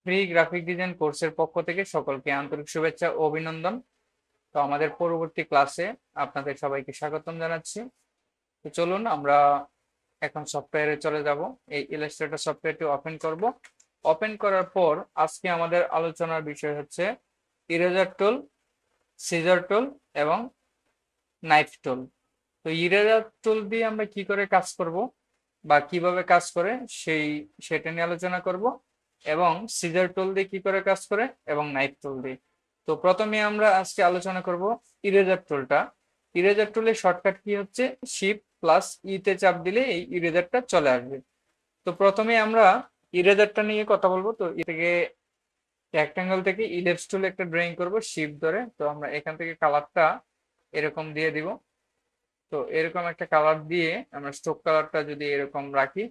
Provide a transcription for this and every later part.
Free graphic design কোর্সের পক্ষ থেকে সকলকে আন্তরিক শুভেচ্ছা ও অভিনন্দন। তো আমাদের পরবর্তী ক্লাসে আপনাদের সবাইকে স্বাগতম জানাচ্ছি। তো চলুন আমরা এখন সফটওয়্যারে চলে যাব। এই ইলাস্ট্রেটর সফটওয়্যারটি ওপেন করব। ওপেন করার পর আজকে আমাদের আলোচনার বিষয় হচ্ছে ইরেজার টুল, সিজার টুল এবং নাইফ টুল। তো ইরেজার টুল দিয়ে আমরা কি করে কাজ করব বা কিভাবে কাজ করে সেটা নিয়ে আলোচনা করব, এবং সিজার টুল দিয়ে কি করে কাজ করে এবং নাইফ টুল দিয়ে। তো প্রথমে আমরা আজকে আলোচনা করব ইরেজার টুলটা। ইরেজার টুলের শর্টকাট কি হচ্ছে, শিফট প্লাস তে চাপ দিলে এই ইরেজারটা চলে আসবে। তো প্রথমে আমরা ইরেজারটা নিয়ে কথা বলবো। তো এ থেকে রেক্টাঙ্গেল থেকে ইলিপস টুলে একটা ড্রয়িং করব শিফট ধরে। তো আমরা এখান থেকে কালারটা এরকম দিয়ে দিব। তো এরকম একটা কালার দিয়ে আমরা স্ট্রোক কালারটা যদি এরকম রাখি,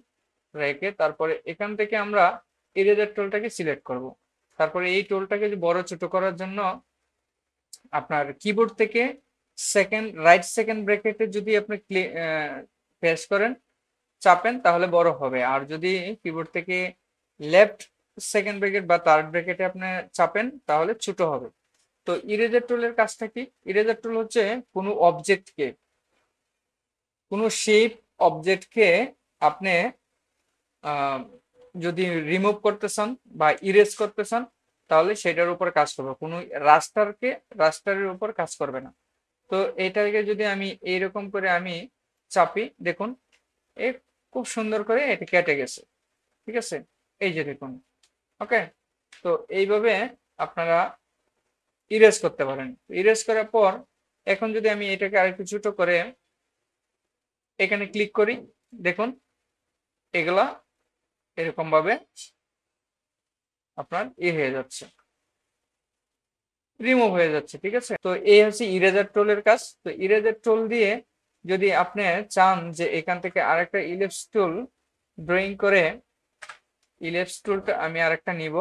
রেখে তারপরে এখান থেকে আমরা ইরেজার টুলটাকে সিলেক্ট করব। তারপরে এই টুলটাকে বড় ছোট করার জন্য আপনার কিবোর্ড থেকে রাইট সেকেন্ড ব্র্যাকেটে যদি আপনি প্রেস করেন, চাপেন, তাহলে বড় হবে। আর যদি কিবোর্ড থেকে লেফট সেকেন্ড ব্র্যাকেট বা থার্ড ব্র্যাকেটে আপনি চাপেন, তাহলে ছোট হবে। তো ইরেজার টুলের কাজটা কি? ইরেজার টুল হচ্ছে কোনো শেপ অবজেক্টকে আপনি যদি রিমুভ করতে চান বা ইরেজ করতে চান, তাহলে সেটার উপর কাজ করবে। কোনো রাস্টারের উপর কাজ করবে না। তো এটাকে যদি আমি এইরকম করে আমি চাপি, দেখুন এ খুব সুন্দর করে এটা কেটে গেছে। ঠিক আছে, এই যে দেখুন। ওকে, তো এইভাবে আপনারা ইরেজ করতে পারেন। ইরেজ করার পর এখন যদি আমি এটাকে আরেকটু ছোট করে এখানে ক্লিক করি, দেখুন এগুলা এরকম ভাবে আপনার হয়ে যাচ্ছে, রিমুভ হয়ে যাচ্ছে। ঠিক আছে, তো এই হচ্ছে ইরেজার টুলের কাজ। তো ইরেজার টুল দিয়ে যদি আপনি চান যে এখান থেকে আরেকটা ইলিপস টুল ড্রয়িং করে, ইলিপস টুলটা আমি আরেকটা নিব,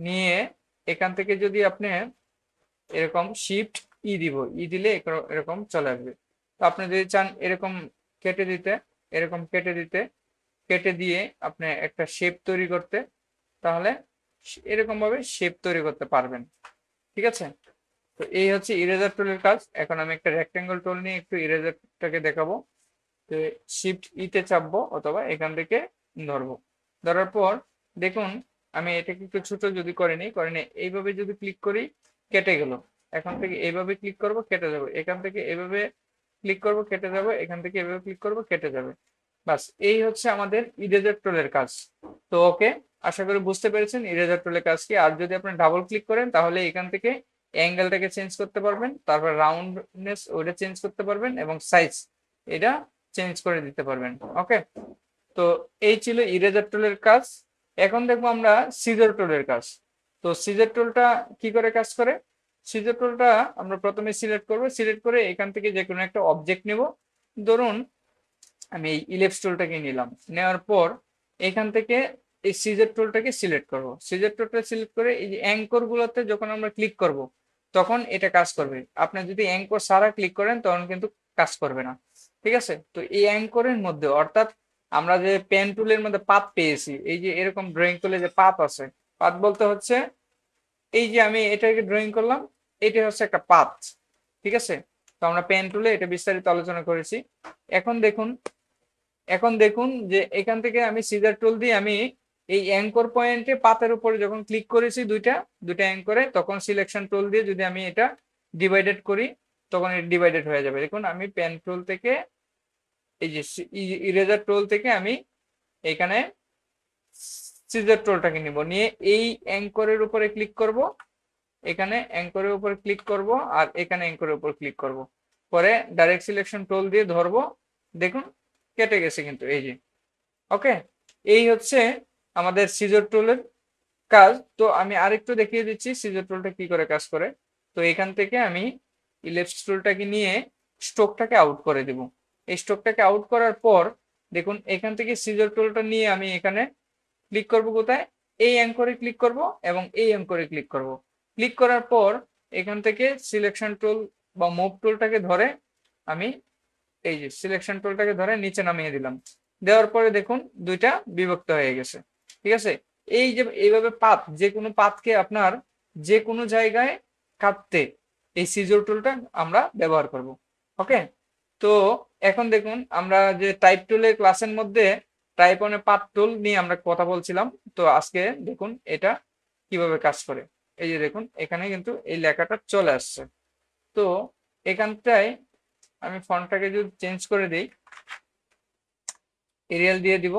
নিয়ে এখান থেকে যদি আপনি এরকম শিফট দিব, দিলে এরকম চলে আসবে। তো আপনি যদি চান এরকম কেটে দিতে, এরকম কেটে দিয়ে আপনি একটা শেপ তৈরি করতে, তাহলে এরকম ভাবে শেপ তৈরি করতে পারবেন। ঠিক আছে, তো এই হচ্ছে ইরেজার টুলের কাজ। এখন আমি একটা রেক্টেঙ্গল টুল নিয়ে একটু ইরেজারটাকে দেখাবো। তো শিফট তে চাপবো অথবা এখান থেকে ধরবো। ধরার পর দেখুন আমি এটাকে একটু ছোট যদি করে নিই, এইভাবে যদি ক্লিক করি, কেটে গেল। এখান থেকে এইভাবে ক্লিক করব, কেটে যাবে। এখান থেকে এইভাবে ক্লিক করব, কেটে যাবে। এখান থেকে এভাবে ক্লিক করব, কেটে যাবে। বাস, এই হচ্ছে আমাদের ইরেজার টুলের কাজ। তো ওকে, আশা করি বুঝতে পেরেছেন ইরেজার টুলের কাজ কি। আর যদি আপনি ডাবল ক্লিক করেন, তাহলে এখান থেকে অ্যাঙ্গেলটাকে চেঞ্জ করতে পারবেন, তারপর রাউন্ডনেস ওইটা চেঞ্জ করতে পারবেন, এবং সাইজ এটা চেঞ্জ করে দিতে পারবেন। ওকে, তো এই ছিল ইরেজার টুলের কাজ। এখন দেখবো আমরা সিজার টুলের কাজ। তো সিজার টুলটা কি করে কাজ করে? সিজার টুলটা আমরা প্রথমে সিলেক্ট করব, সিলেক্ট করে এখান থেকে যে কোনো একটা অবজেক্ট নেব। ধরুন আমি এই ইলিপস টুলটাকে নিলাম, নেওয়ার পর এখান থেকে এই সিজার টুলটাকে সিলেক্ট করব। সিজার টুলটা সিলেক্ট করে এই যে অ্যাঙ্কর গুলোতে যখন আমরা ক্লিক করব, তখন এটা কাজ করবে। আপনি যদি অ্যাঙ্কর ছাড়া ক্লিক করেন, তখন কিন্তু কাজ করবে না। ঠিক আছে, তো এই অ্যাঙ্করের মধ্যে, অর্থাৎ আমরা যে পেন টুলের মধ্যে পাত পেয়েছি, এই যে এরকম ড্রয়িং টুলে যে পাত আছে, পাত বলতে হচ্ছে এই যে আমি এটাকে ড্রয়িং করলাম, এটা হচ্ছে একটা পাত। ঠিক আছে, তো আমরা পেন টুলে এটা বিস্তারিত আলোচনা করেছি। এখন দেখুন যে এখান থেকে আমি সিজার টুল দিয়ে আমি এই অ্যাঙ্কর পয়েন্টে পাতের উপরে যখন ক্লিক করেছি দুইটা অ্যাঙ্করে, তখন সিলেকশন টুল দিয়ে যদি আমি এটা ডিভাইডেড করি, তখন এটা ডিভাইডেড হয়ে যাবে। দেখুন আমি পেন টুল থেকে এই যে ইরেজার টুল থেকে আমি এখানে সিজার টুলটাকে নিব, নিয়ে এই অ্যাঙ্করের উপরে ক্লিক করব, এখানে অ্যাঙ্করের উপর ক্লিক করব, আর এখানে অ্যাঙ্করের উপর ক্লিক করব, পরে ডাইরেক্ট সিলেকশন টুল দিয়ে ধরবো। দেখুন কেটে গেছে কিন্তু, এই যে। ওকে, এই হচ্ছে আমাদের সিজার টুলের কাজ। তো আমি আরেকটু দেখিয়ে দিচ্ছি সিজার টুলটা কি করে কাজ করে। তো এখান থেকে আমি ইলিপস টুলটাকে নিয়ে স্ট্রোকটাকে আউট করে দেব। এই স্ট্রোকটাকে আউট করার পর দেখুন এখান থেকে সিজার টুলটা নিয়ে আমি এখানে ক্লিক করব, কোথায়? এই অ্যাঙ্করে ক্লিক করব এবং এই অ্যাঙ্করে ক্লিক করব। ক্লিক করার পর এখান থেকে সিলেকশন টুল বা মুভ টুলটাকে ধরে আমি এই যে সিলেকশন টুলটাকে ধরে নিচে নামিয়ে দিলাম। দেওয়ার পরে দেখুন দুইটা বিভক্ত হয়ে গেছে। ঠিক আছে, এই যে এইভাবে পাত, যে কোনো পাতকে আপনার যে কোনো জায়গায় কাটতে এই সিজর টুলটা আমরা ব্যবহার করব। ওকে, তো এখন দেখুন আমরা যে টাইপ টুলের ক্লাসের মধ্যে টাইপ অন পাত টুল নিয়ে আমরা কথা বলছিলাম। তো আজকে দেখুন এটা কিভাবে কাজ করে। এই যে দেখুন এখানে কিন্তু এই লেখাটা চলে আসছে। তো এখানটায় আমি ফন্টটাকে যদি চেঞ্জ করে দিই, এরিয়াল দিয়ে দিব,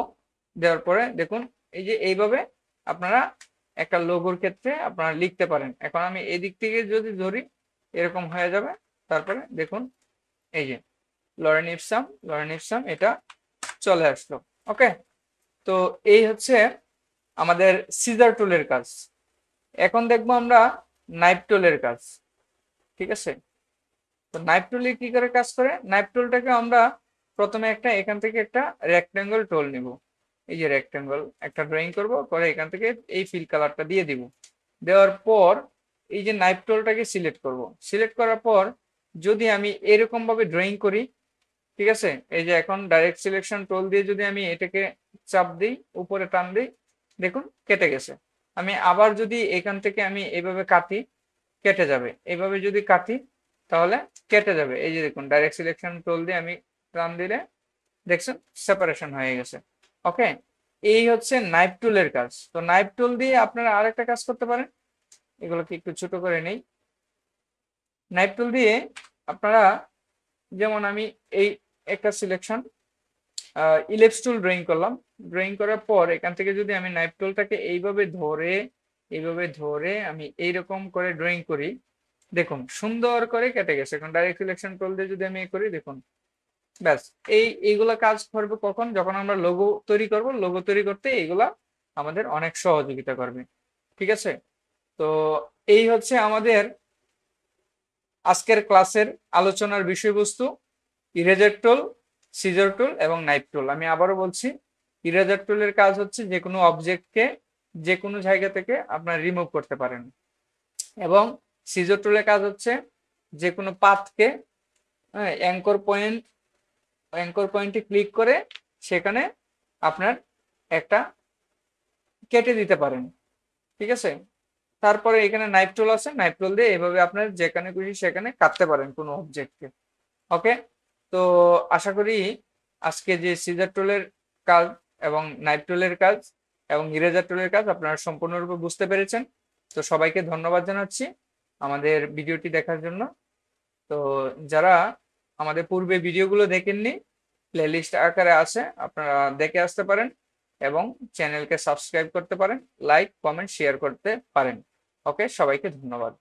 দেওয়ার পরে দেখুন এই যে এইভাবে আপনারা একটা লোগোর ক্ষেত্রে আপনারা লিখতে পারেন। এখন আমি এদিক থেকে যদি ধরি এরকম হয়ে যাবে। তারপরে দেখুন এই যে লরেন ইপসাম এটা চলে আসলো। ওকে, তো এই হচ্ছে আমাদের সিজার টুলের কাজ। এখন দেখবো আমরা নাইফ টুলের কাজ। ঠিক আছে, তো নাইফ টুলে কি করে কাজ করে, নাইফ টুলটাকে আমরা প্রথমে একটা এখান থেকে একটা রেক্টেঙ্গল টুল নিব। এই যে রেক্টেঙ্গল একটা ড্রয়িং করব, করে এখান থেকে এই ফিল কালারটা দিয়ে দিব। দেওয়ার পর এই যে নাইফ টুলটাকে সিলেক্ট করব। সিলেক্ট করার পর যদি আমি এরকম ভাবে ড্রয়িং করি, ঠিক আছে, এই যে এখন ডাইরেক্ট সিলেকশন টুল দিয়ে যদি আমি এটাকে চাপ দিই, উপরে টান দিই, দেখুন কেটে গেছে। আমি আবার যদি এখান থেকে আমি এইভাবে কাটি, কেটে যাবে। এইভাবে যদি কাটি তাহলে কেটে যাবে। এই যে দেখুন ডাইরেক্ট সিলেকশন টুল দিয়ে আমি টান দিলে দেখছেন সেপারেশন হয়ে গেছে। ওকে, এই হচ্ছে নাইফ টুলের কাজ। তো নাইফ টুল দিয়ে আপনারা আরেকটা কাজ করতে পারেন, এগুলোকে একটু ছোট করে নেই। নাইফ টুল দিয়ে আপনারা যেমন আমি এই একটা সিলেকশন ইলিপস টুল ড্রয়িং করলাম। ড্রয়িং করার পর এখান থেকে যদি আমি নাইফ টুলটাকে এইভাবে ধরে আমি এইরকম করে ড্রয়িং করি, দেখুন সুন্দর করে কেটে গেছে। এখন ডাইরেক্ট সিলেকশন টুল দিয়ে যদি আমি করি, দেখুন ব্যাস। এইগুলা কাজ করবে কখন, যখন আমরা লোগো তৈরি করব। লোগো তৈরি করতে এইগুলা আমাদের অনেক সহযোগিতা করবে। ঠিক আছে, তো এই হচ্ছে আমাদের আজকের ক্লাসের আলোচনার বিষয়বস্তু, ইরেজার টুল, সিজার টুল এবং নাইফ টুল। আমি আবারও বলছি, ইরেজার টুলের কাজ হচ্ছে যে কোনো অবজেক্টকে যে কোনো জায়গা থেকে আপনার রিমুভ করতে পারেন, এবং সিজার টুলের কাজ হচ্ছে যে কোনো পাথকে অ্যাঙ্কর পয়েন্টে ক্লিক করে সেখানে আপনার একটা কেটে দিতে পারেন। ঠিক আছে, তারপরে এখানে নাইফ টুল আছে, নাইফ টুল দিয়ে এভাবে আপনার যেখানে খুশি সেখানে কাটতে পারেন কোনো অবজেক্টকে। ওকে, তো আশা করি আজকে যে সিজার টুলের কাজ এবং নাইফ টুলের কাজ এবং ইরেজার টুলের কাজ আপনারা সম্পূর্ণরূপে বুঝতে পেরেছেন। তো সবাইকে ধন্যবাদ জানাচ্ছি আমাদের ভিডিওটি দেখার জন্য। তো যারা আমাদের পূর্বে ভিডিওগুলো দেখেননি, প্লেলিস্ট আকারে আছে, আপনারা দেখে আসতে পারেন এবং চ্যানেলকে সাবস্ক্রাইব করতে পারেন, লাইক কমেন্ট শেয়ার করতে পারেন। ওকে, সবাইকে ধন্যবাদ।